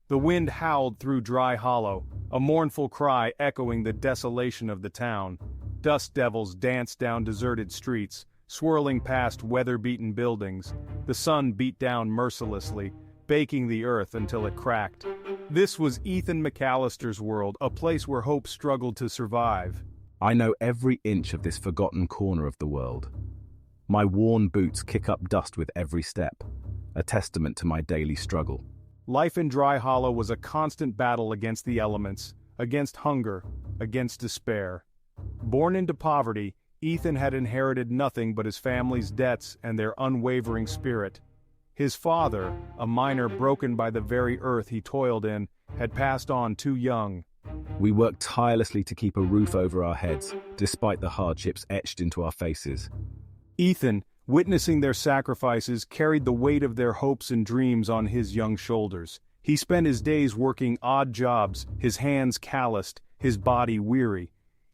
The wind howled through Dry Hollow, a mournful cry echoing the desolation of the town. Dust devils danced down deserted streets, swirling past weather-beaten buildings. The sun beat down mercilessly, baking the earth until it cracked. This was Ethan McAllister's world, a place where hope struggled to survive. I know every inch of this forgotten corner of the world. My worn boots kick up dust with every step, a testament to my daily struggle. Life in Dry Hollow was a constant battle against the elements, against hunger, against despair. Born into poverty, Ethan had inherited nothing but his family's debts and their unwavering spirit. His father, a miner broken by the very earth he toiled in, had passed on too young. We worked tirelessly to keep a roof over our heads, despite the hardships etched into our faces. Ethan, witnessing their sacrifices, carried the weight of their hopes and dreams on his young shoulders. He spent his days working odd jobs, his hands calloused, his body weary.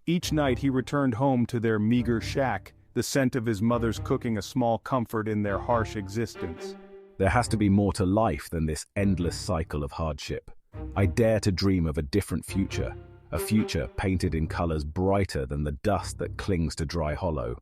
Each night he returned home to their meager shack, the scent of his mother's cooking a small comfort in their harsh existence. There has to be more to life than this endless cycle of hardship. I dare to dream of a different future, a future painted in colors brighter than the dust that clings to Dry Hollow.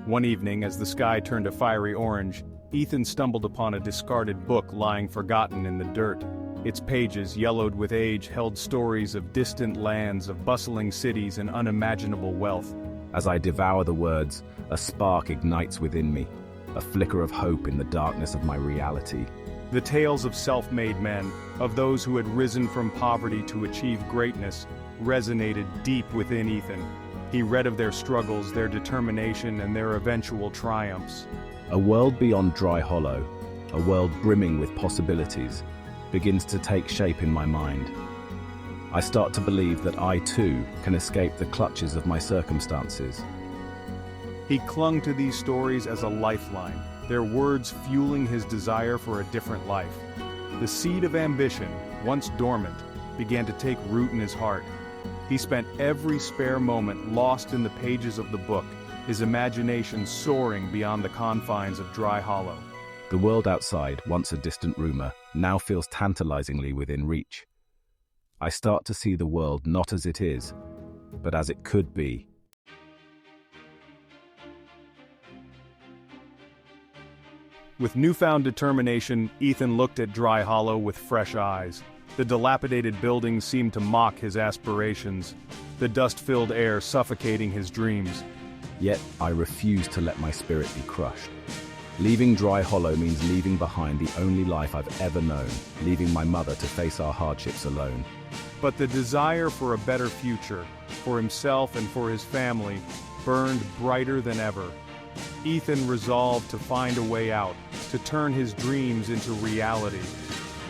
One evening, as the sky turned a fiery orange, Ethan stumbled upon a discarded book lying forgotten in the dirt. Its pages, yellowed with age, held stories of distant lands, of bustling cities and unimaginable wealth. As I devour the words, a spark ignites within me, a flicker of hope in the darkness of my reality. The tales of self-made men, of those who had risen from poverty to achieve greatness, resonated deep within Ethan. He read of their struggles, their determination, and their eventual triumphs. A world beyond Dry Hollow, a world brimming with possibilities, begins to take shape in my mind. I start to believe that I too can escape the clutches of my circumstances. He clung to these stories as a lifeline, their words fueling his desire for a different life. The seed of ambition, once dormant, began to take root in his heart. He spent every spare moment lost in the pages of the book, his imagination soaring beyond the confines of Dry Hollow. The world outside, once a distant rumor, now feels tantalizingly within reach. I start to see the world not as it is, but as it could be. With newfound determination, Ethan looked at Dry Hollow with fresh eyes. The dilapidated buildings seemed to mock his aspirations, the dust-filled air suffocating his dreams. Yet I refuse to let my spirit be crushed. Leaving Dry Hollow means leaving behind the only life I've ever known, leaving my mother to face our hardships alone. But the desire for a better future, for himself and for his family, burned brighter than ever. Ethan resolved to find a way out, to turn his dreams into reality.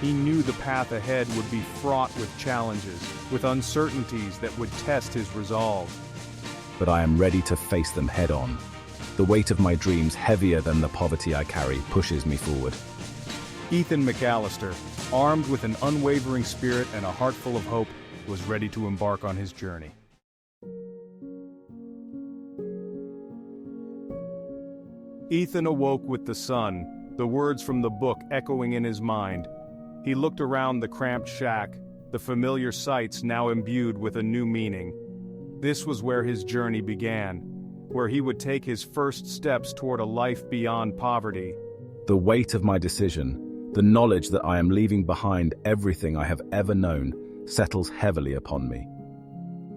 He knew the path ahead would be fraught with challenges, with uncertainties that would test his resolve. But I am ready to face them head-on. The weight of my dreams, heavier than the poverty I carry, pushes me forward. Ethan McAllister, armed with an unwavering spirit and a heart full of hope, was ready to embark on his journey. Ethan awoke with the sun, the words from the book echoing in his mind. He looked around the cramped shack, the familiar sights now imbued with a new meaning. This was where his journey began, where he would take his first steps toward a life beyond poverty. The weight of my decision, the knowledge that I am leaving behind everything I have ever known, settles heavily upon me.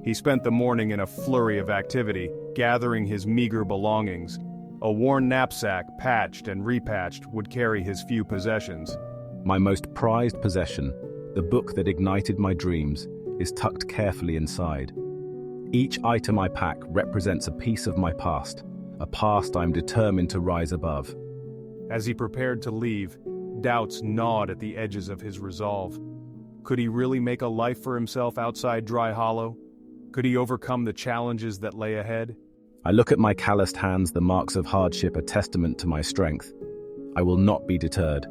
He spent the morning in a flurry of activity, gathering his meager belongings. A worn knapsack, patched and repatched, would carry his few possessions. My most prized possession, the book that ignited my dreams, is tucked carefully inside. Each item I pack represents a piece of my past, a past I'm determined to rise above. As he prepared to leave, doubts gnawed at the edges of his resolve. Could he really make a life for himself outside Dry Hollow? Could he overcome the challenges that lay ahead? I look at my calloused hands, the marks of hardship, a testament to my strength. I will not be deterred.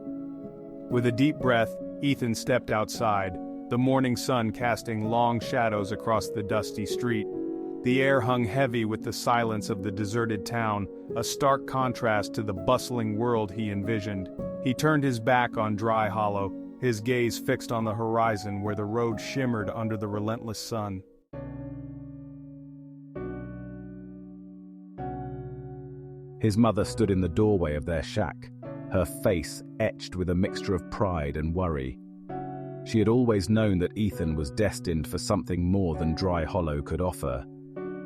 With a deep breath, Ethan stepped outside, the morning sun casting long shadows across the dusty street. The air hung heavy with the silence of the deserted town, a stark contrast to the bustling world he envisioned. He turned his back on Dry Hollow, his gaze fixed on the horizon where the road shimmered under the relentless sun. His mother stood in the doorway of their shack, her face etched with a mixture of pride and worry. She had always known that Ethan was destined for something more than Dry Hollow could offer,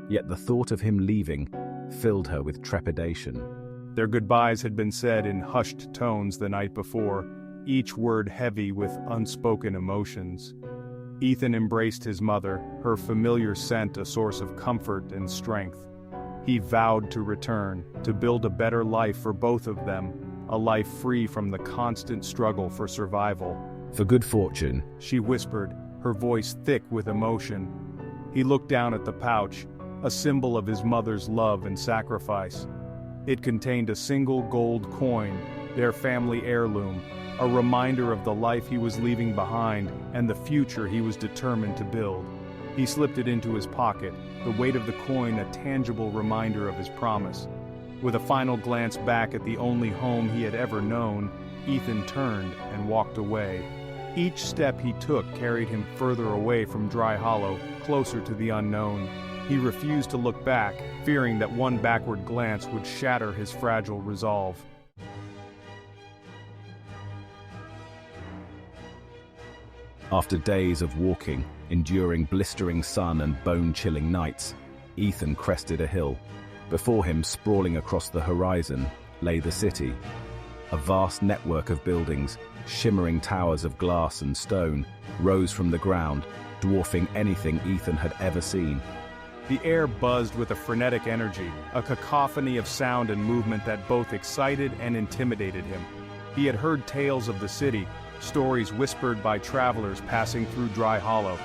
yet the thought of him leaving filled her with trepidation. Their goodbyes had been said in hushed tones the night before, each word heavy with unspoken emotions. Ethan embraced his mother, her familiar scent a source of comfort and strength. He vowed to return, to build a better life for both of them, a life free from the constant struggle for survival. For good fortune, she whispered, her voice thick with emotion. He looked down at the pouch, a symbol of his mother's love and sacrifice. It contained a single gold coin, their family heirloom, a reminder of the life he was leaving behind and the future he was determined to build. He slipped it into his pocket, the weight of the coin a tangible reminder of his promise. With a final glance back at the only home he had ever known, Ethan turned and walked away. Each step he took carried him further away from Dry Hollow, closer to the unknown. He refused to look back, fearing that one backward glance would shatter his fragile resolve. After days of walking, enduring blistering sun and bone-chilling nights, Ethan crested a hill. Before him, sprawling across the horizon, lay the city. A vast network of buildings, shimmering towers of glass and stone, rose from the ground, dwarfing anything Ethan had ever seen. The air buzzed with a frenetic energy, a cacophony of sound and movement that both excited and intimidated him. He had heard tales of the city, stories whispered by travelers passing through Dry Hollow,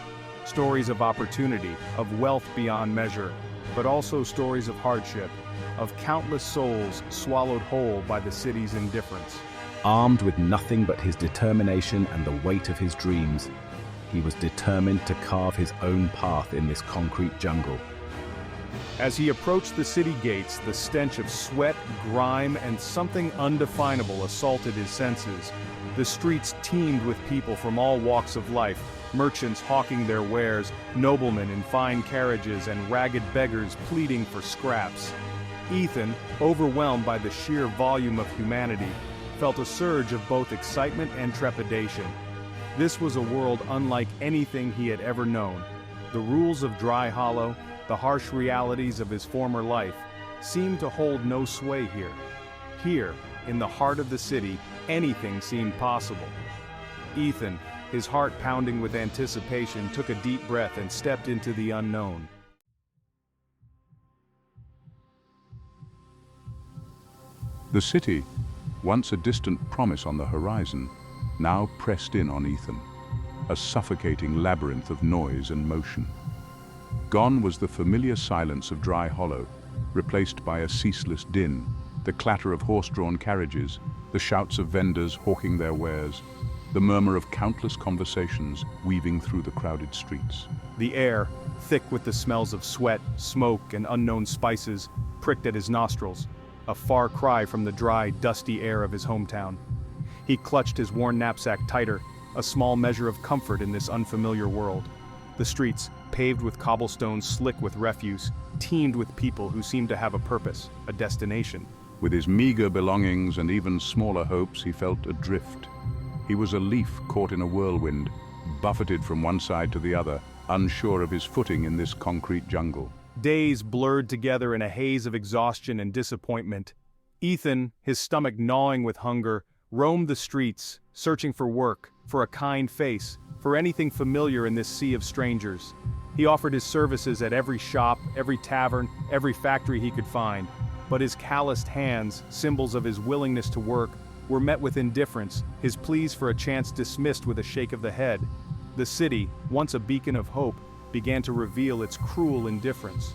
stories of opportunity, of wealth beyond measure, but also stories of hardship, of countless souls swallowed whole by the city's indifference. Armed with nothing but his determination and the weight of his dreams, he was determined to carve his own path in this concrete jungle. As he approached the city gates, the stench of sweat, grime, and something undefinable assaulted his senses. The streets teemed with people from all walks of life, merchants hawking their wares, noblemen in fine carriages, and ragged beggars pleading for scraps. Ethan, overwhelmed by the sheer volume of humanity, felt a surge of both excitement and trepidation. This was a world unlike anything he had ever known. The rules of Dry Hollow, the harsh realities of his former life, seemed to hold no sway here. Here, in the heart of the city, anything seemed possible. Ethan, his heart pounding with anticipation, took a deep breath and stepped into the unknown. The city, once a distant promise on the horizon, now pressed in on Ethan, a suffocating labyrinth of noise and motion. Gone was the familiar silence of Dry Hollow, replaced by a ceaseless din, the clatter of horse-drawn carriages, the shouts of vendors hawking their wares, the murmur of countless conversations weaving through the crowded streets. The air, thick with the smells of sweat, smoke, and unknown spices, pricked at his nostrils, a far cry from the dry, dusty air of his hometown. He clutched his worn knapsack tighter, a small measure of comfort in this unfamiliar world. The streets, paved with cobblestones slick with refuse, teemed with people who seemed to have a purpose, a destination. With his meager belongings and even smaller hopes, he felt adrift. He was a leaf caught in a whirlwind, buffeted from one side to the other, unsure of his footing in this concrete jungle. Days blurred together in a haze of exhaustion and disappointment. Ethan, his stomach gnawing with hunger, roamed the streets, searching for work, for a kind face, for anything familiar in this sea of strangers. He offered his services at every shop, every tavern, every factory he could find. But his calloused hands, symbols of his willingness to work, were met with indifference, his pleas for a chance dismissed with a shake of the head. The city, once a beacon of hope, began to reveal its cruel indifference.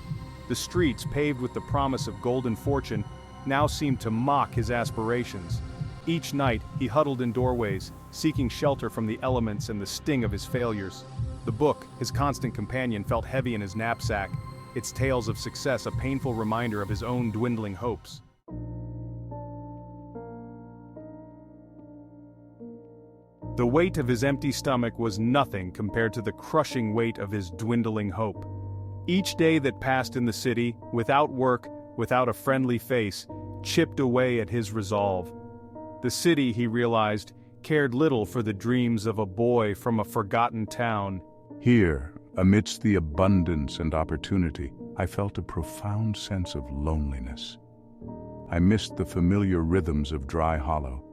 The streets, paved with the promise of golden fortune, now seemed to mock his aspirations. Each night, he huddled in doorways, seeking shelter from the elements and the sting of his failures. The book, his constant companion, felt heavy in his knapsack. its tales of success a painful reminder of his own dwindling hopes. The weight of his empty stomach was nothing compared to the crushing weight of his dwindling hope. Each day that passed in the city, without work, without a friendly face, chipped away at his resolve. The city, he realized, cared little for the dreams of a boy from a forgotten town. Here, amidst the abundance and opportunity, I felt a profound sense of loneliness. I missed the familiar rhythms of Dry Hollow,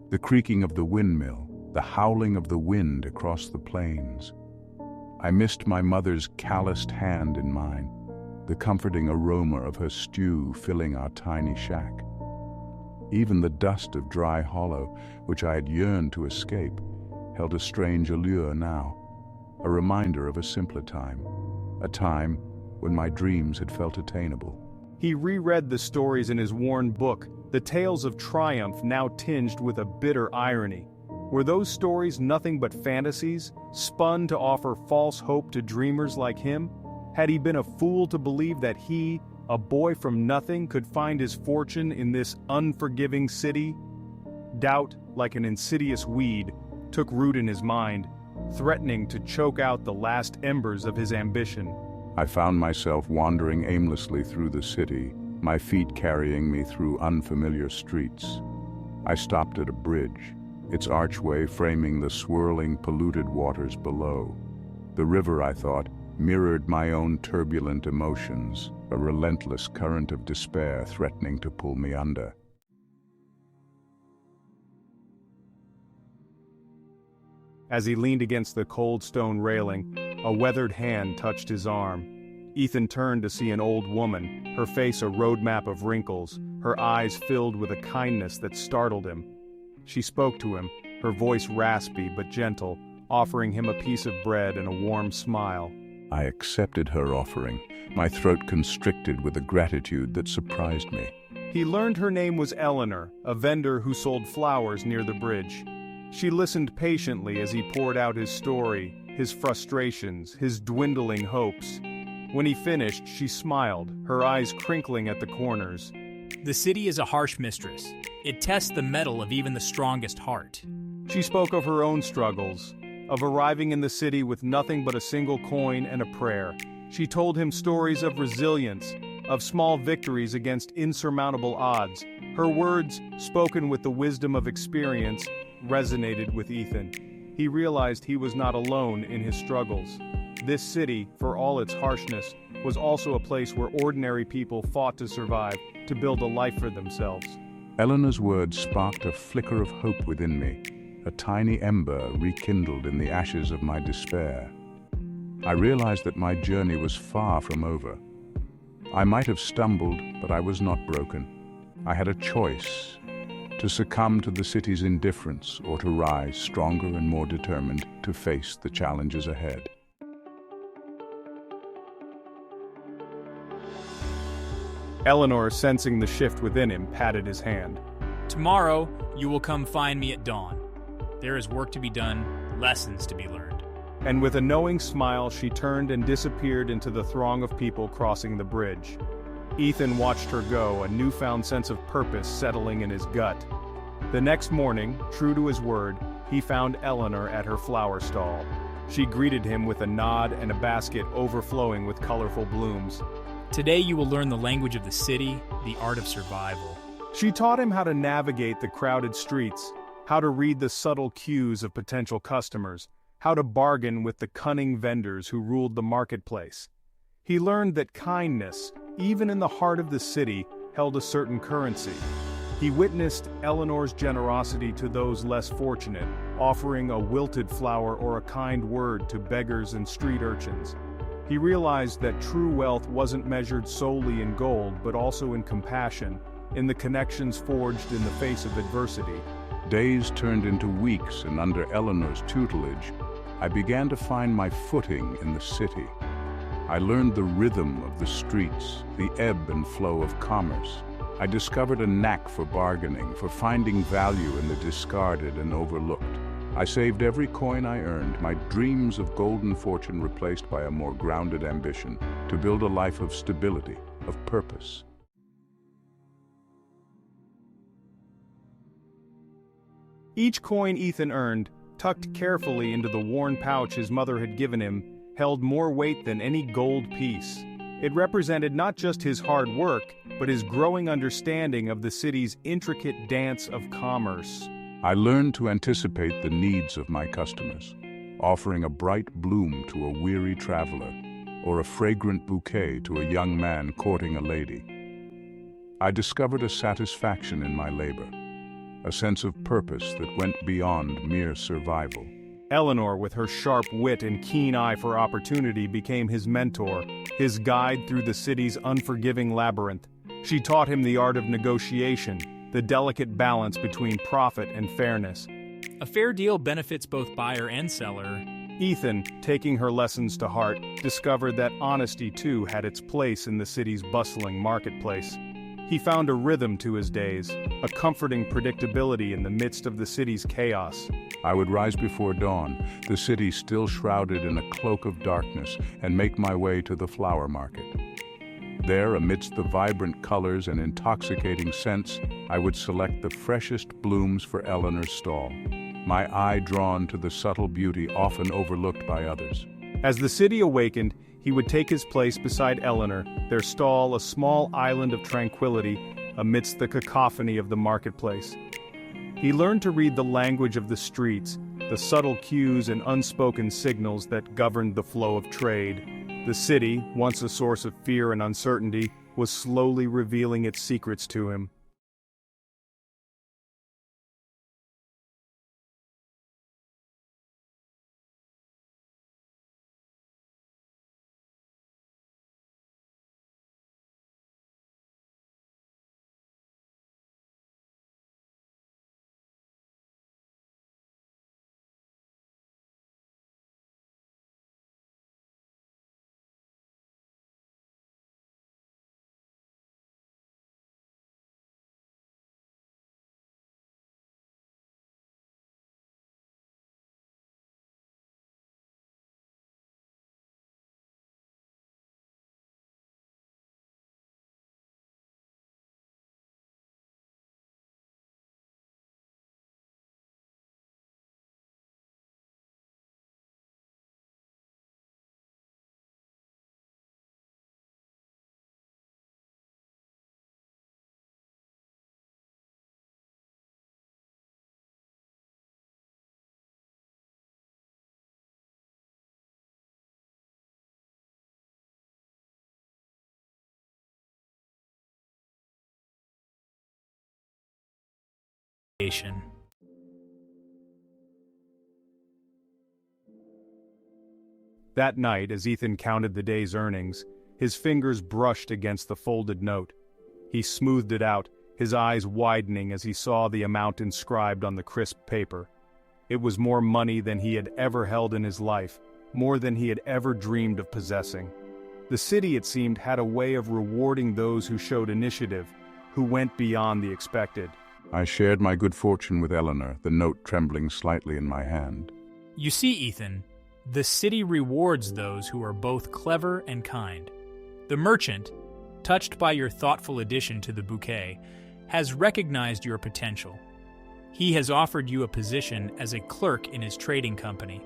the creaking of the windmill, the howling of the wind across the plains. I missed my mother's calloused hand in mine, the comforting aroma of her stew filling our tiny shack. Even the dust of Dry Hollow, which I had yearned to escape, held a strange allure now, a reminder of a simpler time, a time when my dreams had felt attainable. He reread the stories in his worn book, the tales of triumph now tinged with a bitter irony. Were those stories nothing but fantasies, spun to offer false hope to dreamers like him? Had he been a fool to believe that he, a boy from nothing, could find his fortune in this unforgiving city? Doubt, like an insidious weed, took root in his mind, threatening to choke out the last embers of his ambition. I found myself wandering aimlessly through the city, my feet carrying me through unfamiliar streets. I stopped at a bridge, its archway framing the swirling, polluted waters below. The river, I thought, mirrored my own turbulent emotions, a relentless current of despair threatening to pull me under. As he leaned against the cold stone railing, a weathered hand touched his arm. Ethan turned to see an old woman, her face a roadmap of wrinkles, her eyes filled with a kindness that startled him. She spoke to him, her voice raspy but gentle, offering him a piece of bread and a warm smile. I accepted her offering, my throat constricted with a gratitude that surprised me. He learned her name was Eleanor, a vendor who sold flowers near the bridge. She listened patiently as he poured out his story, his frustrations, his dwindling hopes. When he finished, she smiled, her eyes crinkling at the corners. The city is a harsh mistress. It tests the mettle of even the strongest heart. She spoke of her own struggles, of arriving in the city with nothing but a single coin and a prayer. She told him stories of resilience, of small victories against insurmountable odds. Her words, spoken with the wisdom of experience, resonated with Ethan. He realized he was not alone in his struggles. This city, for all its harshness, was also a place where ordinary people fought to survive, to build a life for themselves. Eleanor's words sparked a flicker of hope within me, a tiny ember rekindled in the ashes of my despair. I realized that my journey was far from over. I might have stumbled, but I was not broken. I had a choice: to succumb to the city's indifference or to rise stronger and more determined to face the challenges ahead. Eleanor, sensing the shift within him, patted his hand. Tomorrow, you will come find me at dawn. There is work to be done, lessons to be learned. And with a knowing smile, she turned and disappeared into the throng of people crossing the bridge. Ethan watched her go, a newfound sense of purpose settling in his gut. The next morning, true to his word, he found Eleanor at her flower stall. She greeted him with a nod and a basket overflowing with colorful blooms. Today you will learn the language of the city, the art of survival. She taught him how to navigate the crowded streets, how to read the subtle cues of potential customers, how to bargain with the cunning vendors who ruled the marketplace. He learned that kindness, even in the heart of the city, held a certain currency. He witnessed Eleanor's generosity to those less fortunate, offering a wilted flower or a kind word to beggars and street urchins. He realized that true wealth wasn't measured solely in gold but also in compassion, in the connections forged in the face of adversity. Days turned into weeks, and under Eleanor's tutelage, I began to find my footing in the city. I learned the rhythm of the streets, the ebb and flow of commerce. I discovered a knack for bargaining, for finding value in the discarded and overlooked. I saved every coin I earned, my dreams of golden fortune replaced by a more grounded ambition to build a life of stability, of purpose. Each coin Ethan earned, tucked carefully into the worn pouch his mother had given him, held more weight than any gold piece. It represented not just his hard work, but his growing understanding of the city's intricate dance of commerce. I learned to anticipate the needs of my customers, offering a bright bloom to a weary traveler, or a fragrant bouquet to a young man courting a lady. I discovered a satisfaction in my labor, a sense of purpose that went beyond mere survival. Eleanor, with her sharp wit and keen eye for opportunity, became his mentor, his guide through the city's unforgiving labyrinth. She taught him the art of negotiation, the delicate balance between profit and fairness. A fair deal benefits both buyer and seller. Ethan, taking her lessons to heart, discovered that honesty too had its place in the city's bustling marketplace. He found a rhythm to his days, a comforting predictability in the midst of the city's chaos. I would rise before dawn, the city still shrouded in a cloak of darkness, and make my way to the flower market. There, amidst the vibrant colors and intoxicating scents, I would select the freshest blooms for Eleanor's stall, my eye drawn to the subtle beauty often overlooked by others. As the city awakened, he would take his place beside Eleanor, their stall a small island of tranquility amidst the cacophony of the marketplace. He learned to read the language of the streets, the subtle cues and unspoken signals that governed the flow of trade. The city, once a source of fear and uncertainty, was slowly revealing its secrets to him. That night, as Ethan counted the day's earnings, his fingers brushed against the folded note. He smoothed it out, his eyes widening as he saw the amount inscribed on the crisp paper. It was more money than he had ever held in his life, more than he had ever dreamed of possessing. The city, it seemed, had a way of rewarding those who showed initiative, who went beyond the expected. I shared my good fortune with Eleanor, the note trembling slightly in my hand. You see, Ethan, the city rewards those who are both clever and kind. The merchant, touched by your thoughtful addition to the bouquet, has recognized your potential. He has offered you a position as a clerk in his trading company,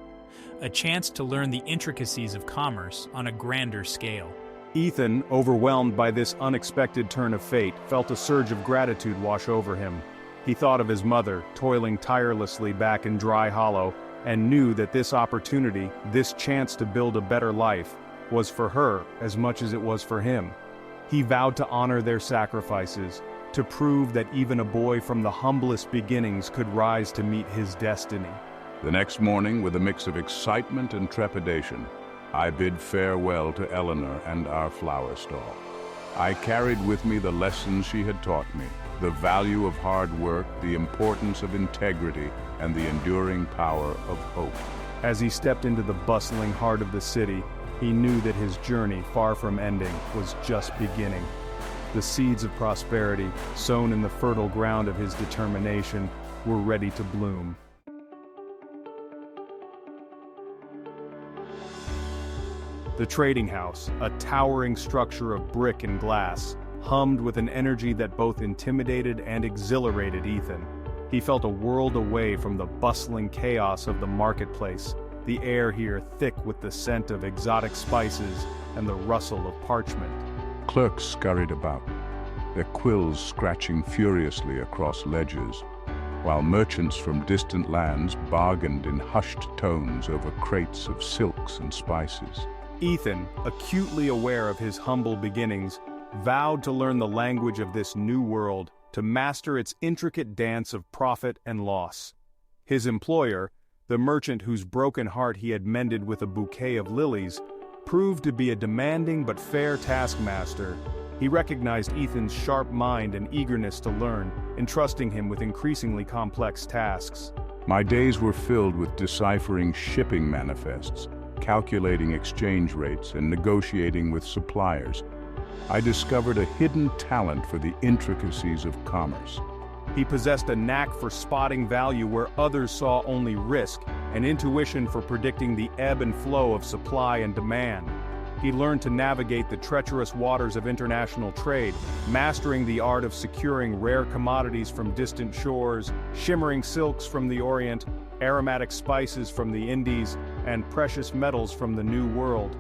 a chance to learn the intricacies of commerce on a grander scale. Ethan, overwhelmed by this unexpected turn of fate, felt a surge of gratitude wash over him. He thought of his mother, toiling tirelessly back in Dry Hollow, and knew that this opportunity, this chance to build a better life, was for her as much as it was for him. He vowed to honor their sacrifices, to prove that even a boy from the humblest beginnings could rise to meet his destiny. The next morning, with a mix of excitement and trepidation, I bid farewell to Eleanor and our flower stall. I carried with me the lessons she had taught me, the value of hard work, the importance of integrity, and the enduring power of hope. As he stepped into the bustling heart of the city, he knew that his journey, far from ending, was just beginning. The seeds of prosperity, sown in the fertile ground of his determination, were ready to bloom. The trading house, a towering structure of brick and glass, hummed with an energy that both intimidated and exhilarated Ethan. He felt a world away from the bustling chaos of the marketplace, the air here thick with the scent of exotic spices and the rustle of parchment. Clerks scurried about, their quills scratching furiously across ledgers, while merchants from distant lands bargained in hushed tones over crates of silks and spices. Ethan, acutely aware of his humble beginnings, vowed to learn the language of this new world, to master its intricate dance of profit and loss. His employer, the merchant whose broken heart he had mended with a bouquet of lilies, proved to be a demanding but fair taskmaster. He recognized Ethan's sharp mind and eagerness to learn, entrusting him with increasingly complex tasks. My days were filled with deciphering shipping manifests, calculating exchange rates, and negotiating with suppliers. I discovered a hidden talent for the intricacies of commerce. He possessed a knack for spotting value where others saw only risk, and intuition for predicting the ebb and flow of supply and demand. He learned to navigate the treacherous waters of international trade, mastering the art of securing rare commodities from distant shores, shimmering silks from the Orient, aromatic spices from the Indies, and precious metals from the New World.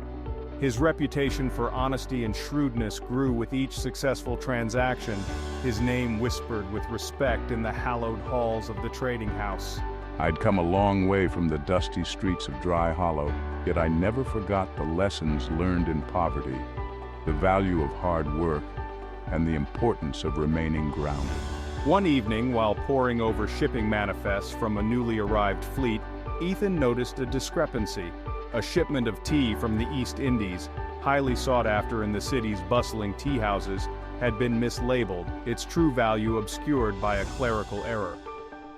His reputation for honesty and shrewdness grew with each successful transaction, his name whispered with respect in the hallowed halls of the trading house. I'd come a long way from the dusty streets of Dry Hollow, yet I never forgot the lessons learned in poverty, the value of hard work, and the importance of remaining grounded. One evening, while poring over shipping manifests from a newly arrived fleet, Ethan noticed a discrepancy. A shipment of tea from the East Indies, highly sought after in the city's bustling tea houses, had been mislabeled, its true value obscured by a clerical error.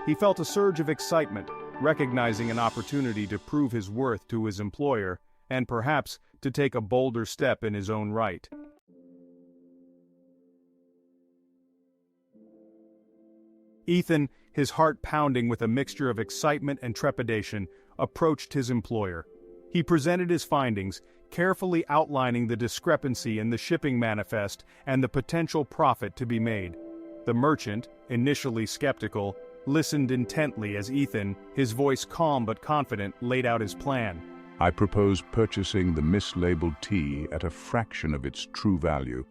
He felt a surge of excitement, recognizing an opportunity to prove his worth to his employer, and perhaps to take a bolder step in his own right. Ethan, his heart pounding with a mixture of excitement and trepidation, approached his employer. He presented his findings, carefully outlining the discrepancy in the shipping manifest and the potential profit to be made. The merchant, initially skeptical, listened intently as Ethan, his voice calm but confident, laid out his plan. I propose purchasing the mislabeled tea at a fraction of its true value,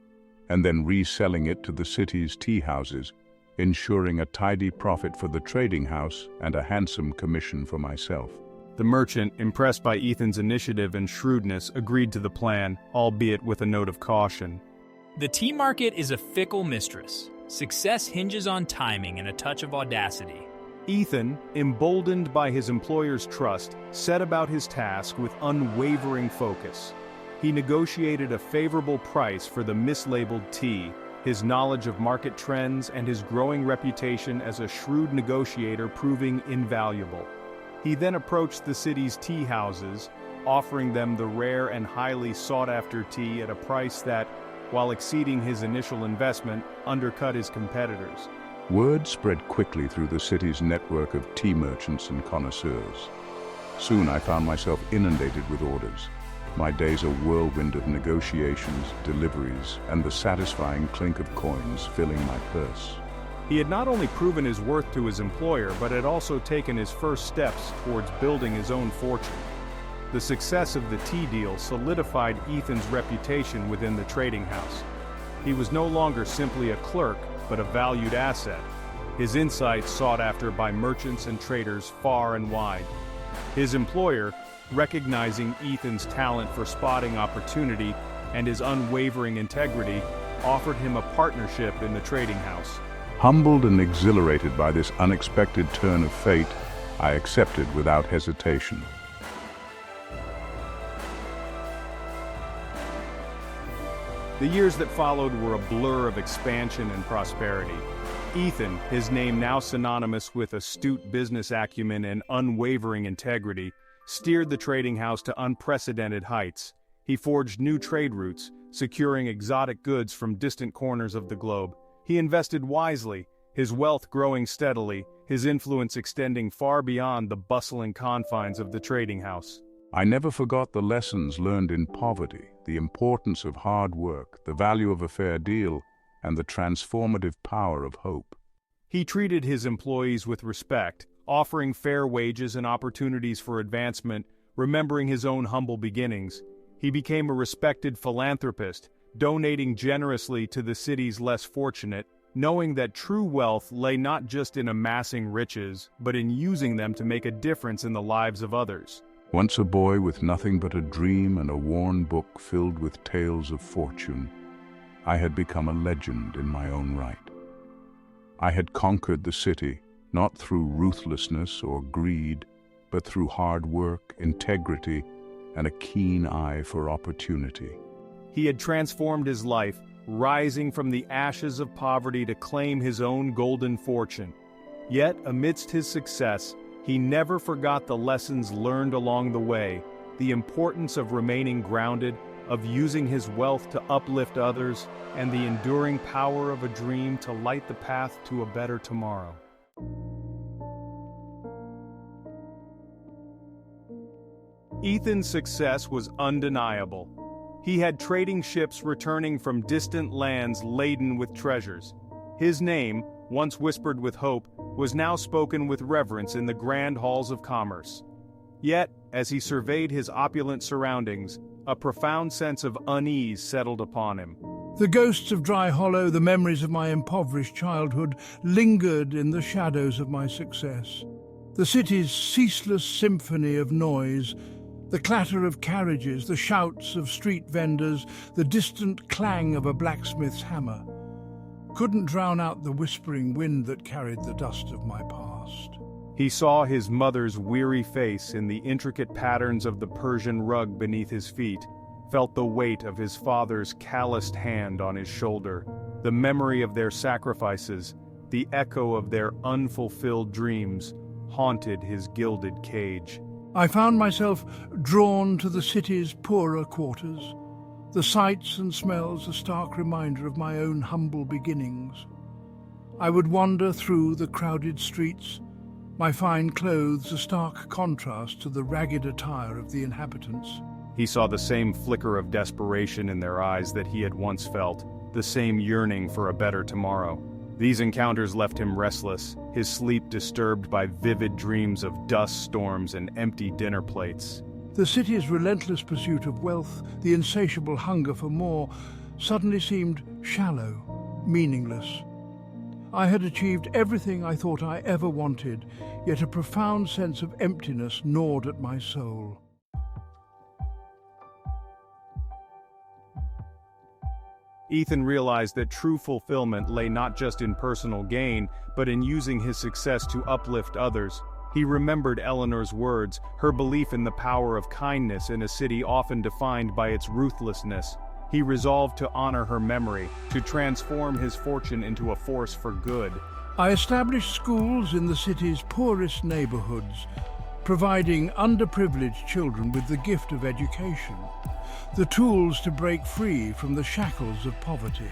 and then reselling it to the city's tea houses, ensuring a tidy profit for the trading house and a handsome commission for myself. The merchant, impressed by Ethan's initiative and shrewdness, agreed to the plan, albeit with a note of caution. The tea market is a fickle mistress. Success hinges on timing and a touch of audacity. Ethan, emboldened by his employer's trust, set about his task with unwavering focus. He negotiated a favorable price for the mislabeled tea, his knowledge of market trends and his growing reputation as a shrewd negotiator proving invaluable. He then approached the city's tea houses, offering them the rare and highly sought-after tea at a price that, while exceeding his initial investment, undercut his competitors. Word spread quickly through the city's network of tea merchants and connoisseurs. Soon I found myself inundated with orders, my days a whirlwind of negotiations, deliveries, and the satisfying clink of coins filling my purse. He had not only proven his worth to his employer, but had also taken his first steps towards building his own fortune. The success of the tea deal solidified Ethan's reputation within the trading house. He was no longer simply a clerk, but a valued asset, his insights sought after by merchants and traders far and wide. His employer, recognizing Ethan's talent for spotting opportunity and his unwavering integrity, offered him a partnership in the trading house. Humbled and exhilarated by this unexpected turn of fate, I accepted without hesitation. The years that followed were a blur of expansion and prosperity. Ethan, his name now synonymous with astute business acumen and unwavering integrity, steered the trading house to unprecedented heights. He forged new trade routes, securing exotic goods from distant corners of the globe. He invested wisely, his wealth growing steadily, his influence extending far beyond the bustling confines of the trading house. I never forgot the lessons learned in poverty, the importance of hard work, the value of a fair deal, and the transformative power of hope. He treated his employees with respect, offering fair wages and opportunities for advancement. Remembering his own humble beginnings, he became a respected philanthropist, donating generously to the city's less fortunate, knowing that true wealth lay not just in amassing riches, but in using them to make a difference in the lives of others. Once a boy with nothing but a dream and a worn book filled with tales of fortune, I had become a legend in my own right. I had conquered the city, not through ruthlessness or greed, but through hard work, integrity, and a keen eye for opportunity. He had transformed his life, rising from the ashes of poverty to claim his own golden fortune. Yet, amidst his success, he never forgot the lessons learned along the way, the importance of remaining grounded, of using his wealth to uplift others, and the enduring power of a dream to light the path to a better tomorrow. Ethan's success was undeniable. He had trading ships returning from distant lands laden with treasures. His name, once whispered with hope, was now spoken with reverence in the grand halls of commerce. Yet, as he surveyed his opulent surroundings, a profound sense of unease settled upon him. The ghosts of Dry Hollow, the memories of my impoverished childhood, lingered in the shadows of my success. The city's ceaseless symphony of noise, the clatter of carriages, the shouts of street vendors, the distant clang of a blacksmith's hammer, couldn't drown out the whispering wind that carried the dust of my past. He saw his mother's weary face in the intricate patterns of the Persian rug beneath his feet, felt the weight of his father's calloused hand on his shoulder, the memory of their sacrifices, the echo of their unfulfilled dreams, haunted his gilded cage. I found myself drawn to the city's poorer quarters, the sights and smells a stark reminder of my own humble beginnings. I would wander through the crowded streets, my fine clothes a stark contrast to the ragged attire of the inhabitants. He saw the same flicker of desperation in their eyes that he had once felt, the same yearning for a better tomorrow. These encounters left him restless, his sleep disturbed by vivid dreams of dust storms and empty dinner plates. The city's relentless pursuit of wealth, the insatiable hunger for more, suddenly seemed shallow, meaningless. I had achieved everything I thought I ever wanted, yet a profound sense of emptiness gnawed at my soul. Ethan realized that true fulfillment lay not just in personal gain, but in using his success to uplift others. He remembered Eleanor's words, her belief in the power of kindness in a city often defined by its ruthlessness. He resolved to honor her memory, to transform his fortune into a force for good. I established schools in the city's poorest neighborhoods, providing underprivileged children with the gift of education, the tools to break free from the shackles of poverty.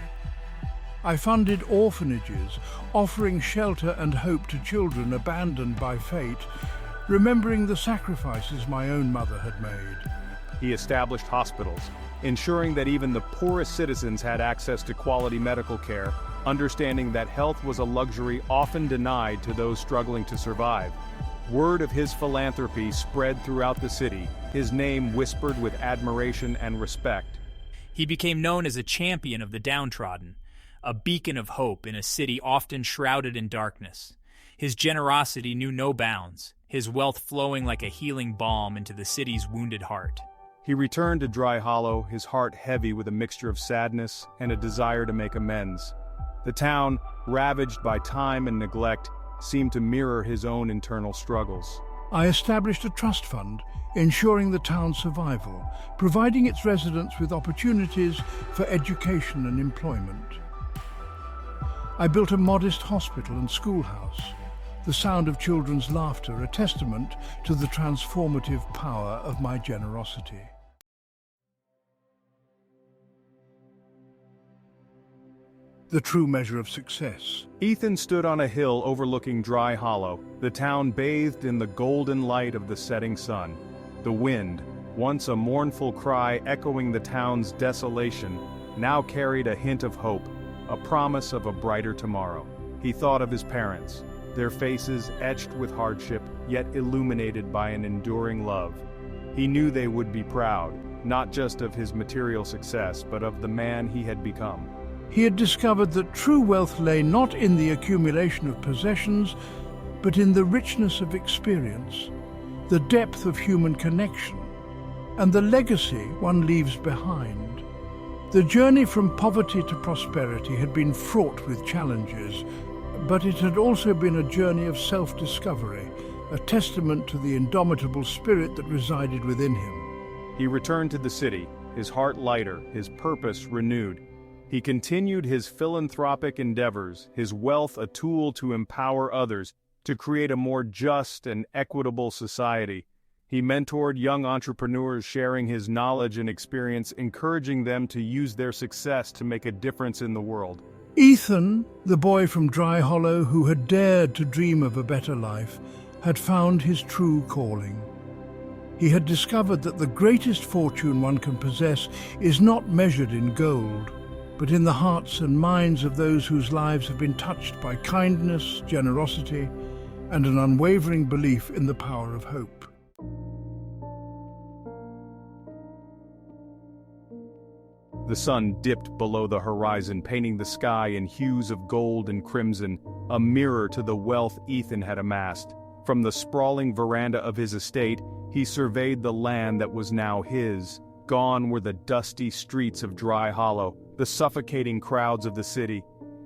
I funded orphanages, offering shelter and hope to children abandoned by fate, remembering the sacrifices my own mother had made. He established hospitals, ensuring that even the poorest citizens had access to quality medical care, understanding that health was a luxury often denied to those struggling to survive. Word of his philanthropy spread throughout the city, his name whispered with admiration and respect. He became known as a champion of the downtrodden, a beacon of hope in a city often shrouded in darkness. His generosity knew no bounds, his wealth flowing like a healing balm into the city's wounded heart. He returned to Dry Hollow, his heart heavy with a mixture of sadness and a desire to make amends. The town, ravaged by time and neglect, seemed to mirror his own internal struggles. I established a trust fund, ensuring the town's survival, providing its residents with opportunities for education and employment. I built a modest hospital and schoolhouse, the sound of children's laughter a testament to the transformative power of my generosity. The true measure of success. Ethan stood on a hill overlooking Dry Hollow, the town bathed in the golden light of the setting sun. The wind, once a mournful cry echoing the town's desolation, now carried a hint of hope, a promise of a brighter tomorrow. He thought of his parents, their faces etched with hardship, yet illuminated by an enduring love. He knew they would be proud, not just of his material success, but of the man he had become. He had discovered that true wealth lay not in the accumulation of possessions, but in the richness of experience, the depth of human connection, and the legacy one leaves behind. The journey from poverty to prosperity had been fraught with challenges, but it had also been a journey of self-discovery, a testament to the indomitable spirit that resided within him. He returned to the city, his heart lighter, his purpose renewed. He continued his philanthropic endeavors, his wealth a tool to empower others, to create a more just and equitable society. He mentored young entrepreneurs, sharing his knowledge and experience, encouraging them to use their success to make a difference in the world. Ethan, the boy from Dry Hollow who had dared to dream of a better life, had found his true calling. He had discovered that the greatest fortune one can possess is not measured in gold, but in the hearts and minds of those whose lives have been touched by kindness, generosity, and an unwavering belief in the power of hope. The sun dipped below the horizon, painting the sky in hues of gold and crimson, a mirror to the wealth Ethan had amassed. From the sprawling veranda of his estate, he surveyed the land that was now his. Gone were the dusty streets of Dry Hollow, the suffocating crowds of the city.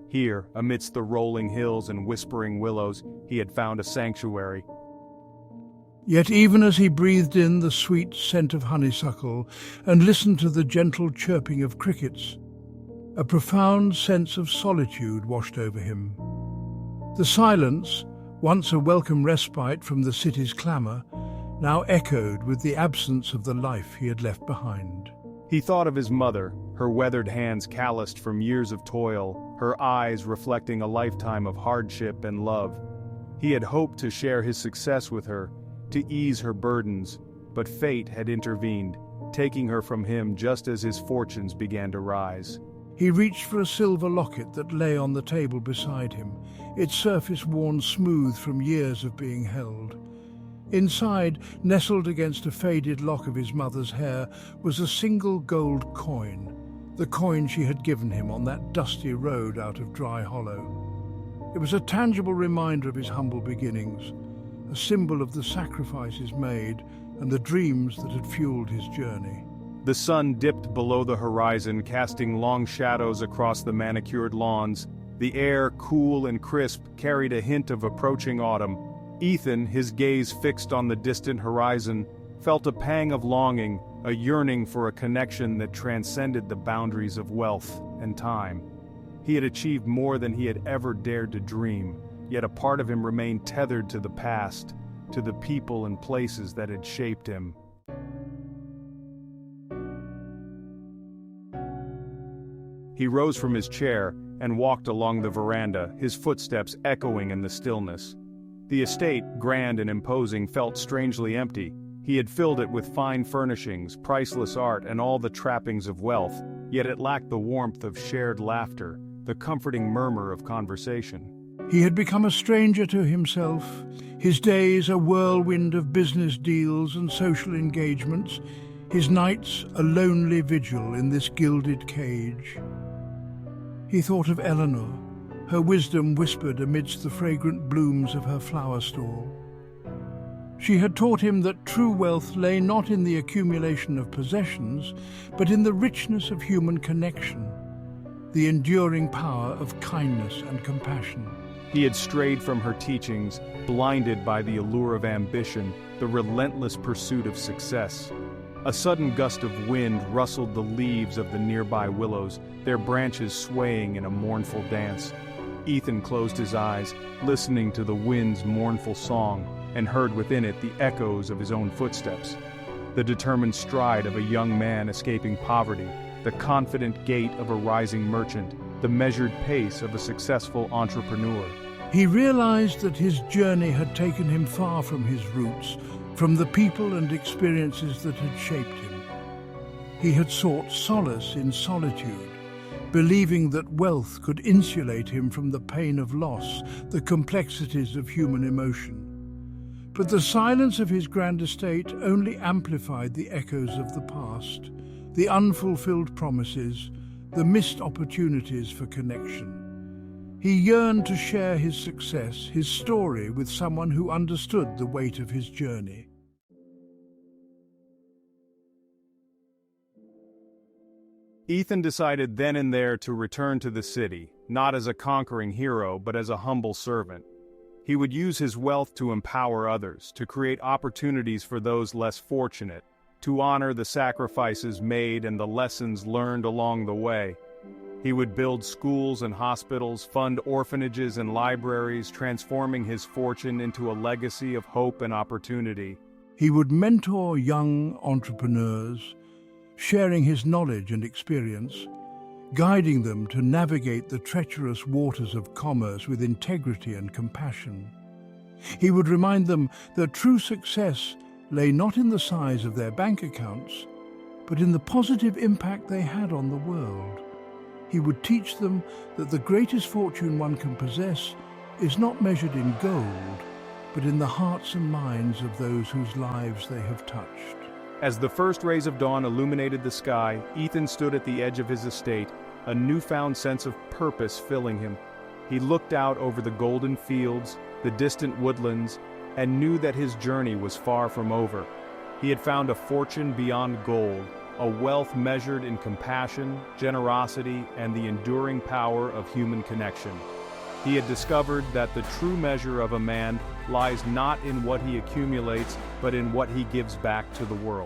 Here, amidst the rolling hills and whispering willows, he had found a sanctuary. Yet even as he breathed in the sweet scent of honeysuckle and listened to the gentle chirping of crickets, a profound sense of solitude washed over him. The silence, once a welcome respite from the city's clamour, now echoed with the absence of the life he had left behind. He thought of his mother, her weathered hands calloused from years of toil, her eyes reflecting a lifetime of hardship and love. He had hoped to share his success with her, to ease her burdens, but fate had intervened, taking her from him just as his fortunes began to rise. He reached for a silver locket that lay on the table beside him, its surface worn smooth from years of being held. Inside, nestled against a faded lock of his mother's hair, was a single gold coin, the coin she had given him on that dusty road out of Dry Hollow. It was a tangible reminder of his humble beginnings, a symbol of the sacrifices made and the dreams that had fueled his journey. The sun dipped below the horizon, casting long shadows across the manicured lawns. The air, cool and crisp, carried a hint of approaching autumn. Ethan, his gaze fixed on the distant horizon, felt a pang of longing, a yearning for a connection that transcended the boundaries of wealth and time. He had achieved more than he had ever dared to dream, yet a part of him remained tethered to the past, to the people and places that had shaped him. He rose from his chair and walked along the veranda, his footsteps echoing in the stillness. The estate, grand and imposing, felt strangely empty. He had filled it with fine furnishings, priceless art, and all the trappings of wealth, yet it lacked the warmth of shared laughter, the comforting murmur of conversation. He had become a stranger to himself, his days a whirlwind of business deals and social engagements, his nights a lonely vigil in this gilded cage. He thought of Eleanor, her wisdom whispered amidst the fragrant blooms of her flower stall. She had taught him that true wealth lay not in the accumulation of possessions, but in the richness of human connection, the enduring power of kindness and compassion. He had strayed from her teachings, blinded by the allure of ambition, the relentless pursuit of success. A sudden gust of wind rustled the leaves of the nearby willows, their branches swaying in a mournful dance. Ethan closed his eyes, listening to the wind's mournful song, and heard within it the echoes of his own footsteps. The determined stride of a young man escaping poverty, the confident gait of a rising merchant, the measured pace of a successful entrepreneur. He realized that his journey had taken him far from his roots, from the people and experiences that had shaped him. He had sought solace in solitude, believing that wealth could insulate him from the pain of loss, the complexities of human emotion. But the silence of his grand estate only amplified the echoes of the past, the unfulfilled promises, the missed opportunities for connection. He yearned to share his success, his story, with someone who understood the weight of his journey. Ethan decided then and there to return to the city, not as a conquering hero but as a humble servant. He would use his wealth to empower others, to create opportunities for those less fortunate, to honor the sacrifices made and the lessons learned along the way. He would build schools and hospitals, fund orphanages and libraries, transforming his fortune into a legacy of hope and opportunity. He would mentor young entrepreneurs, sharing his knowledge and experience, guiding them to navigate the treacherous waters of commerce with integrity and compassion. He would remind them that true success lay not in the size of their bank accounts, but in the positive impact they had on the world. He would teach them that the greatest fortune one can possess is not measured in gold, but in the hearts and minds of those whose lives they have touched. As the first rays of dawn illuminated the sky, Ethan stood at the edge of his estate, a newfound sense of purpose filling him. He looked out over the golden fields, the distant woodlands, and knew that his journey was far from over. He had found a fortune beyond gold, a wealth measured in compassion, generosity, and the enduring power of human connection. He had discovered that the true measure of a man lies not in what he accumulates, but in what he gives back to the world.